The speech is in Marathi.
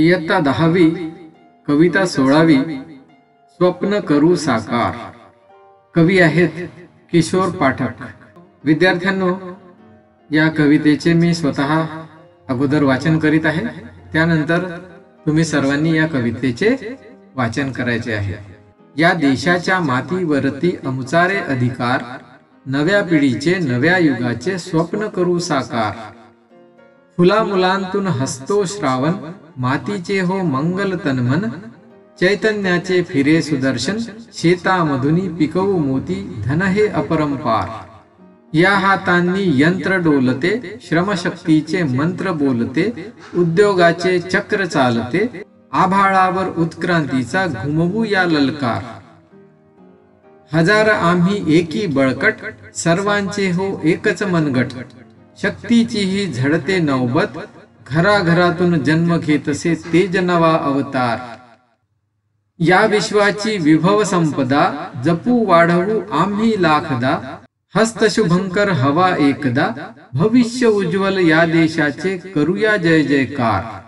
इयत्ता 10वी कविता 16वी स्वप्न करू साकार। कवी आहेत किशोर पाठक। विद्यार्थ्यांनो, या कवितेचे मी स्वतः अगोदर वाचन करीत आहे, त्यानंतर तुम्ही सर्वांनी या कवितेचे वाचन करायचे आहे। या देशाच्या मातीवरती अमुचारे अधिकार, नव्या पिढीचे नव्या युगाचे स्वप्न करू साकार। फुला मुलांतून हसतो श्रावण, मातीचे हो मंगल तनमन, चैतन्याचे फिरे सुदर्शन, शेतामधुनी पिकवू मोती, धन हे अपरंपार। या हातांनी यंत्र डोलते, श्रमशक्तीचे मंत्र बोलते, उद्योगाचे चक्र चालते, आभाळावर उत्क्रांतीचा घुमवू या ललकार। हजार आम्ही एकी बळकट, सर्वांचे हो एकच मनगट, शक्तीची ही झडते नौबत, घराघरातून जन्म घेतसे तेज नवा अवतार। या विश्वाची विभव संपदा, जपू वाढवू आम्ही लाखदा, हस्त शुभंकर हवा एकदा, भविष्य उज्ज्वल या देशाचे करूया जय जयकार।